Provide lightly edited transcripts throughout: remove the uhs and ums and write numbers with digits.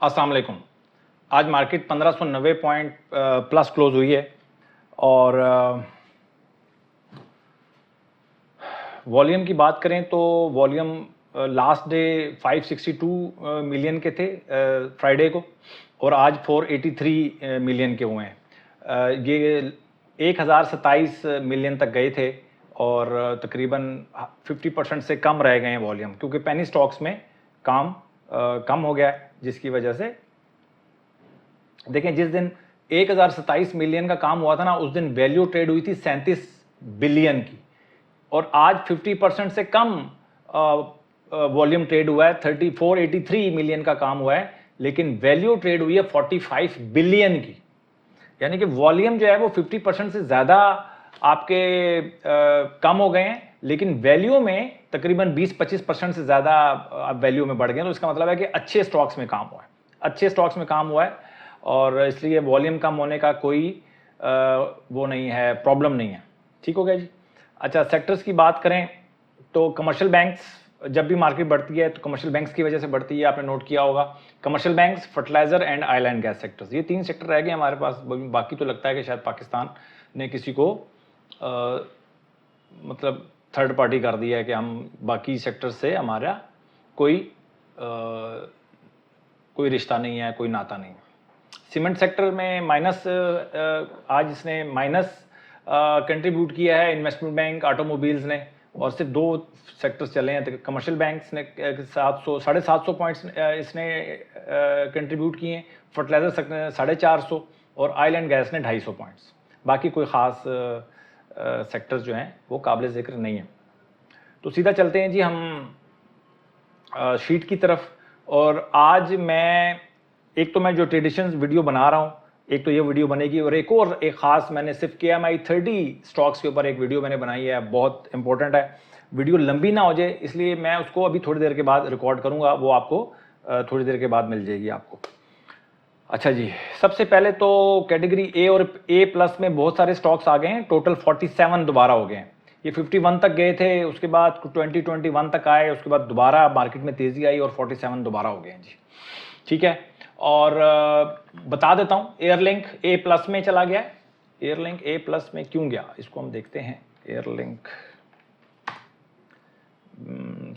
अस्सलाम वालेकुम। आज मार्केट 1590 पॉइंट प्लस क्लोज हुई है और वॉल्यूम की बात करें तो वॉल्यूम लास्ट डे 562 मिलियन के थे फ्राइडे को, और आज 483 मिलियन के हुए हैं। ये 1027 मिलियन तक गए थे और तकरीबन 50% से कम रह गए हैं वॉल्यूम, क्योंकि पेनी स्टॉक्स में काम कम हो गया है, जिसकी वजह से देखें जिस दिन 1027 मिलियन का काम हुआ था ना, उस दिन वैल्यू ट्रेड हुई थी 37 बिलियन की, और आज 50% से कम वॉल्यूम ट्रेड हुआ है। 483 मिलियन का काम हुआ है, लेकिन वैल्यू ट्रेड हुई है 45 बिलियन की। यानी कि वॉल्यूम जो है वो 50% से ज़्यादा आपके कम हो गए हैं, लेकिन वैल्यू में तकरीबन 20-25% से ज़्यादा आप वैल्यू में बढ़ गए। तो इसका मतलब है कि अच्छे स्टॉक्स में काम हुआ है, अच्छे स्टॉक्स में काम हुआ है, और इसलिए वॉल्यूम कम होने का कोई वो नहीं है, प्रॉब्लम नहीं है। ठीक हो गया जी। अच्छा, सेक्टर्स की बात करें तो कमर्शियल बैंक्स, जब भी मार्केट बढ़ती है तो कमर्शियल बैंक्स की वजह से बढ़ती है, आपने नोट किया होगा। Commercial banks, fertiliser and oil and gas sectors, ये 3 सेक्टर रह गए हमारे पास। बाकी तो लगता है कि शायद पाकिस्तान ने किसी को मतलब थर्ड पार्टी कर दिया है कि हम बाकी सेक्टर से हमारा कोई रिश्ता नहीं है, कोई नाता नहीं है। सीमेंट सेक्टर में माइनस, आज इसने माइनस कंट्रीब्यूट किया है इन्वेस्टमेंट बैंक, ऑटोमोबाइल्स ने, और सिर्फ 2 सेक्टर्स चले हैं। तो कमर्शियल बैंक्स ने 750 पॉइंट्स इसने कंट्रीब्यूट किए हैं, फर्टिलाइजर सेक्टर ने 450, और ऑयल एंड गैस ने 250 पॉइंट्स। बाकी कोई ख़ास सेक्टर्स जो हैं वो काबिल ज़िक्र नहीं है। तो सीधा चलते हैं जी हम शीट की तरफ। और आज मैं जो ट्रेडिशंस वीडियो बना रहा हूँ, एक तो ये वीडियो बनेगी, और एक ख़ास मैंने सिर्फ KMI 30 स्टॉक्स के ऊपर एक वीडियो मैंने बनाई है, बहुत इंपॉर्टेंट है। वीडियो लंबी ना हो जाए, इसलिए मैं उसको अभी थोड़ी देर के बाद रिकॉर्ड करूँगा, वो आपको थोड़ी देर के बाद मिल जाएगी आपको। अच्छा जी, सबसे पहले तो कैटेगरी A और A+ में बहुत सारे स्टॉक्स आ गए हैं, टोटल 47 दोबारा हो गए हैं। ये 51 तक गए थे, उसके बाद 2021 तक आए, उसके बाद दोबारा मार्केट में तेज़ी आई और 47 दोबारा हो गए हैं जी। ठीक है, और बता देता हूँ, एयरलिंक A+ में चला गया है। एयरलिंक A+ में क्यों गया, इसको हम देखते हैं। एयरलिंक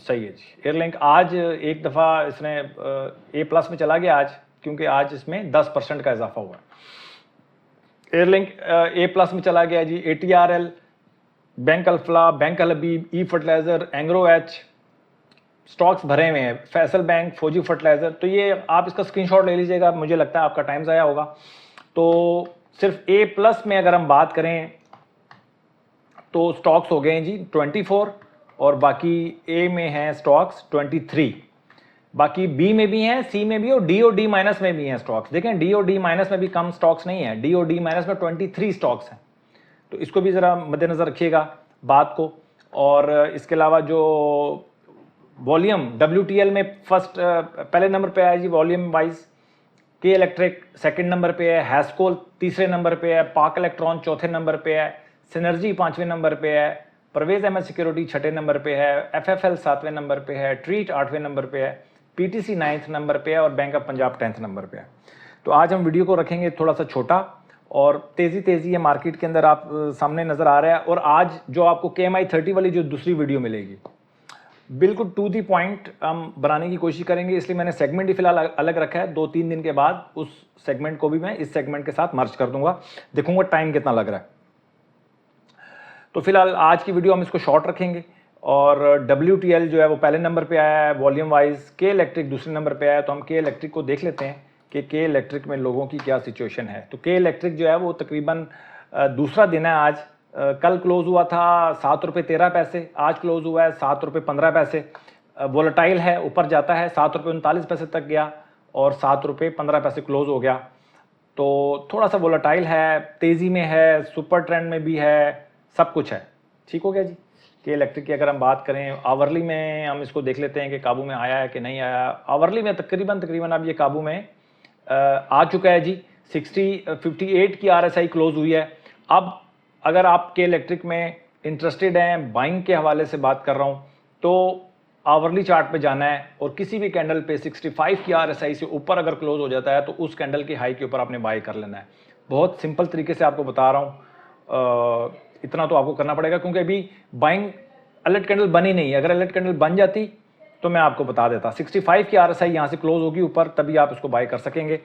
सही है जी। एयरलिंक आज एक दफ़ा इसने A+ में चला गया आज, क्योंकि आज इसमें 10% का इजाफा हुआ। एयरलिंक A+ में चला गया जी। ATRL, बैंक अल्फला, बैंक अल हबीब, ई फर्टिलाइजर, एंग्रो एच स्टॉक्स भरे हुए हैं, फैसल बैंक, फौजी फर्टिलाइजर। तो ये आप इसका स्क्रीनशॉट ले लीजिएगा, मुझे लगता है आपका टाइम ज़ाया होगा। तो सिर्फ A+ में अगर हम बात करें तो स्टॉक्स हो गए हैं जी 24, और बाकी A में हैं स्टॉक्स 23, बाकी B में भी हैं, C में भी, और D और D- में भी हैं स्टॉक्स। देखें D और D- में भी कम स्टॉक्स नहीं है, D और D- में 23 स्टॉक्स हैं। तो इसको भी ज़रा मद्देनज़र रखिएगा बात को। और इसके अलावा जो वॉल्यूम WTL में पहले नंबर पे आया जी वॉल्यूम वाइज, के इलेक्ट्रिक सेकंड नंबर पे है, हैस्कोल तीसरे नंबर पे है, पाक इलेक्ट्रॉन चौथे नंबर पे है, सिनर्जी 5वें नंबर पे है, परवेज अहमद सिक्योरिटी 6ठे नंबर पे है, FFL 7वें नंबर पे है, ट्रीट 8वें नंबर पे है, PTC 9th नंबर पे है, और bank of Punjab 10th number पे है। तो आज हम वीडियो को रखेंगे थोड़ा सा छोटा, और तेज़ी है मार्केट के अंदर, आप सामने नज़र आ रहा है। और आज जो आपको KMI 30 वाली जो दूसरी वीडियो मिलेगी, बिल्कुल टू दी पॉइंट हम बनाने की कोशिश करेंगे, इसलिए मैंने सेगमेंट ही फिलहाल अलग रखा है। 2-3 दिन के बाद उस सेगमेंट को भी मैं इस सेगमेंट के साथ मर्ज कर दूंगा, देखूंगा टाइम कितना लग रहा है। तो फिलहाल आज की वीडियो हम इसको शॉर्ट रखेंगे। और WTL जो है वो पहले नंबर पे आया है वॉल्यूम वाइज, के इलेक्ट्रिक दूसरे नंबर पे आया है। तो हम के इलेक्ट्रिक को देख लेते हैं कि के इलेक्ट्रिक में लोगों की क्या सिचुएशन है। तो के इलेक्ट्रिक जो है वो तकरीबन दूसरा दिन है आज। कल क्लोज हुआ था 7 रुपये 13 पैसे, आज क्लोज हुआ है 7 रुपये 15 पैसे। वोलेटाइल है, ऊपर जाता है, 7 रुपये 39 पैसे तक गया और 7 रुपये 15 पैसे क्लोज हो गया। तो थोड़ा सा वोलेटाइल है, तेज़ी में है, सुपर ट्रेंड में भी है, सब कुछ है। ठीक हो गया जी। कि इलेक्ट्रिक की अगर हम बात करें आवरली में, हम इसको देख लेते हैं कि काबू में आया है कि नहीं आया। आवरली में तकरीबन अब ये काबू में आ चुका है जी। 58 की RSI क्लोज हुई है। अब अगर आप के इलेक्ट्रिक में इंटरेस्टेड हैं, बाइंग के हवाले से बात कर रहा हूँ, तो आवरली चार्ट पे जाना है और किसी भी कैंडल पे 65 की RSI से ऊपर अगर क्लोज हो जाता है तो उस कैंडल की हाई के ऊपर आपने बाय कर लेना है। बहुत सिंपल तरीके से आपको बता रहा हूँ, इतना तो आपको करना पड़ेगा क्योंकि अभी बाइंग अलर्ट कैंडल बनी नहीं है। अगर अलर्ट कैंडल बन जाती तो मैं आपको बता देता। 65 की RSI यहाँ से क्लोज होगी ऊपर, तभी आप इसको बाय कर सकेंगे।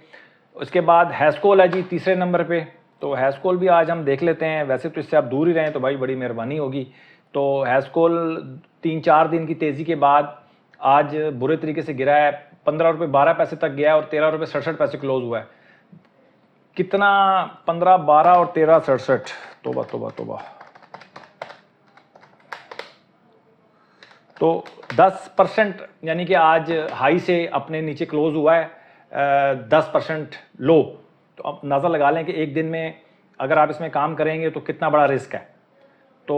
उसके बाद हैस्कोल है जी तीसरे नंबर पे, तो हैस्कोल भी आज हम देख लेते हैं। वैसे तो इससे आप दूर ही रहें तो भाई बड़ी मेहरबानी होगी। तो हैस्कोल 3-4 दिन की तेज़ी के बाद आज बुरे तरीके से गिरा है, 15 रुपये 12 पैसे तक गया और 13 रुपये 67 पैसे क्लोज हुआ है। कितना 15, 12 और 13, 67, तोबा तोबा तोबा, तो 10% यानी कि आज हाई से अपने नीचे क्लोज हुआ है 10% लो। तो अब अंदाज़ा लगा लें कि एक दिन में अगर आप इसमें काम करेंगे तो कितना बड़ा रिस्क है। तो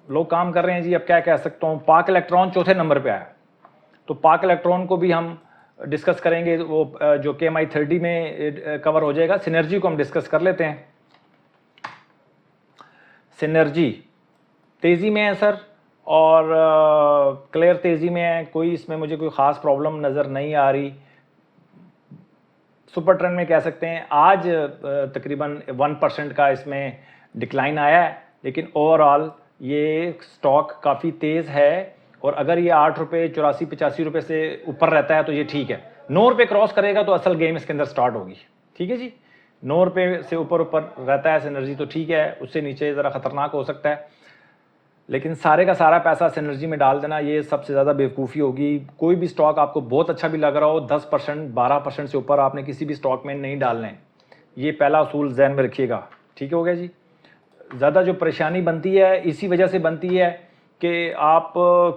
लोग काम कर रहे हैं जी। अब क्या कह सकता हूँ, पाक इलेक्ट्रॉन चौथे नंबर पे आया, तो पाक इलेक्ट्रॉन को भी हम डिस्कस करेंगे। वो जो KMI 30 में कवर हो जाएगा। सिनर्जी को हम डिस्कस कर लेते हैं। सिनर्जी तेज़ी में है सर, और क्लियर तेज़ी में है, कोई इसमें मुझे कोई ख़ास प्रॉब्लम नज़र नहीं आ रही। सुपर ट्रेंड में कह सकते हैं। आज तकरीबन 1% का इसमें डिक्लाइन आया है, लेकिन ओवरऑल ये स्टॉक काफ़ी तेज़ है। और अगर ये 8 रुपये 84-85 रुपये से ऊपर रहता है तो ये ठीक है। 9 रुपये क्रॉस करेगा तो असल गेम इसके अंदर स्टार्ट होगी। ठीक है जी, 9 रुपये से ऊपर रहता है सिनर्जी तो ठीक है, उससे नीचे ज़रा ख़तरनाक हो सकता है। लेकिन सारे का सारा पैसा सिनर्जी में डाल देना ये सबसे ज़्यादा बेवकूफ़ी होगी। कोई भी स्टॉक आपको बहुत अच्छा भी लग रहा हो, 10% 12% से ऊपर आपने किसी भी स्टॉक में नहीं डालना है। ये पहला असूल जहन में रखिएगा। ठीक हो गया जी। ज़्यादा जो परेशानी बनती है इसी वजह से बनती है कि आप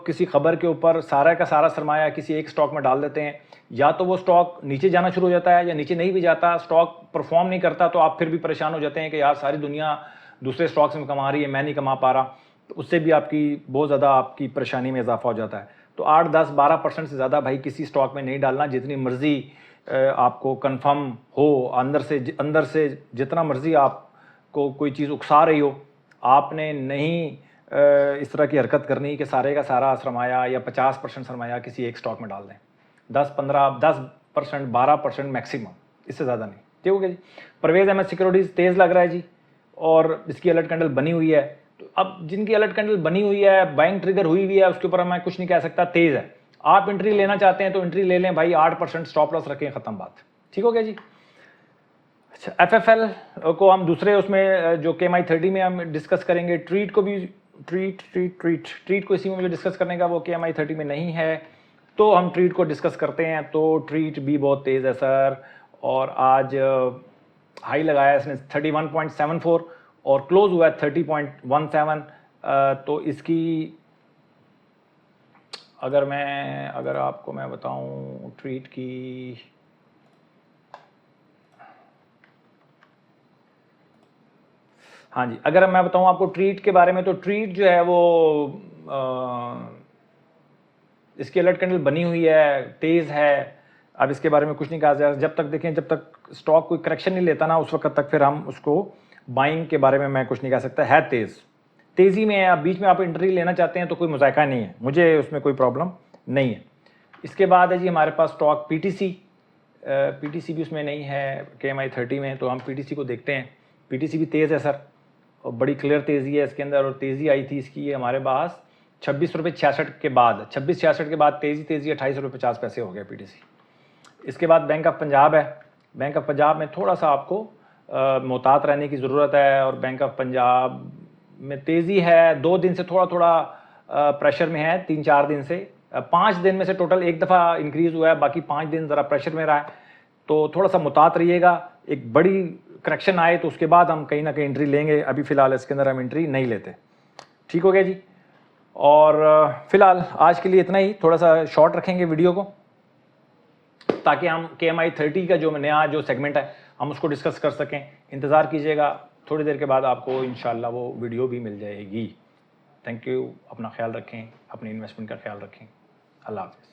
किसी खबर के ऊपर सारा का सारा सरमाया किसी एक स्टॉक में डाल देते हैं। या तो वो स्टॉक नीचे जाना शुरू हो जाता है, या नीचे नहीं भी जाता, स्टॉक परफॉर्म नहीं करता, तो आप फिर भी परेशान हो जाते हैं कि यार सारी दुनिया दूसरे स्टॉक्स में कमा रही है, मैं नहीं कमा पा रहा। तो उससे भी आपकी बहुत ज़्यादा आपकी परेशानी में इजाफा हो जाता है। तो 8, 10, 12% से ज़्यादा भाई किसी स्टॉक में नहीं डालना। जितनी मर्जी आपको कंफर्म हो, अंदर से जितना मर्जी आपको कोई चीज़ उकसा रही हो, आपने नहीं इस तरह की हरकत करनी कि सारे का सारा सरमाया या 50% सरमाया किसी एक स्टॉक में डाल दें। 10% 12% मैक्सिमम, इससे ज़्यादा नहीं। ठीक हो गया जी। परवेज़ अहमद सिक्योरिटीज़ तेज़ लग रहा है जी, और इसकी अलर्ट कैंडल बनी हुई है। तो अब जिनकी अलर्ट कैंडल बनी हुई है, बाइंग ट्रिगर हुई हुई है, उसके ऊपर मैं कुछ नहीं कह सकता, तेज़ है। आप एंट्री लेना चाहते हैं तो एंट्री ले लें भाई, 8% स्टॉप लॉस रखें, ख़त्म बात। ठीक हो गया जी। अच्छा, FFL को हम दूसरे उसमें जो KMI 30 में हम डिस्कस करेंगे। ट्रीट को भी ट्रीट को इसी में मुझे डिस्कस करने का, वो KMI 30 में नहीं है, तो हम ट्रीट को डिस्कस करते हैं। तो ट्रीट भी बहुत तेज़ है सर, और आज हाई लगाया इसने 31.74 और क्लोज हुआ है 30.17। तो इसकी अगर आपको मैं बताऊं ट्रीट की, हाँ जी, अगर मैं बताऊं आपको ट्रीट के बारे में, तो ट्रीट जो है वो इसकी अलर्ट कैंडल बनी हुई है, तेज़ है। अब इसके बारे में कुछ नहीं कहा जाए, जब तक देखें, जब तक स्टॉक कोई करेक्शन नहीं लेता ना, उस वक्त तक फिर हम उसको बाइंग के बारे में मैं कुछ नहीं कह सकता। है तेज़ी में है। आप बीच में आप एंट्री लेना चाहते हैं तो कोई मुज़ायका नहीं है, मुझे उसमें कोई प्रॉब्लम नहीं है। इसके बाद है जी हमारे पास स्टॉक PTC भी उसमें नहीं है KMI 30 में, तो हम PTC को देखते हैं। PTC भी तेज़ है सर, और बड़ी क्लियर तेज़ी है इसके अंदर, और तेज़ी आई थी इसकी हमारे पास 26 रुपये 66 के बाद, 26-66 के बाद तेज़ी 28 रुपये 50 पैसे हो गया PTC। इसके बाद बैंक ऑफ पंजाब है। बैंक ऑफ पंजाब में थोड़ा सा आपको मोहतात रहने की ज़रूरत है, और बैंक ऑफ पंजाब में तेज़ी है। 2 दिन से थोड़ा प्रेशर में है, 3-4 दिन से। 5 दिन में से टोटल एक दफ़ा इंक्रीज़ हुआ है, बाकी 5 दिन ज़रा प्रेशर में रहा है। तो थोड़ा सा मुहतात रहिएगा। एक बड़ी करेक्शन आए तो उसके बाद हम कहीं ना कहीं एंट्री लेंगे। अभी फ़िलहाल इसके अंदर हम एंट्री नहीं लेते। ठीक हो गया जी। और फ़िलहाल आज के लिए इतना ही। थोड़ा सा शॉर्ट रखेंगे वीडियो को, ताकि हम KMI 30 का जो नया जो सेगमेंट है हम उसको डिस्कस कर सकें। इंतज़ार कीजिएगा, थोड़ी देर के बाद आपको इंशाल्लाह वो वीडियो भी मिल जाएगी। Thank you. अपना ख्याल रखें, अपनी इन्वेस्टमेंट का ख्याल रखें। अल्लाह हाफ़िज़।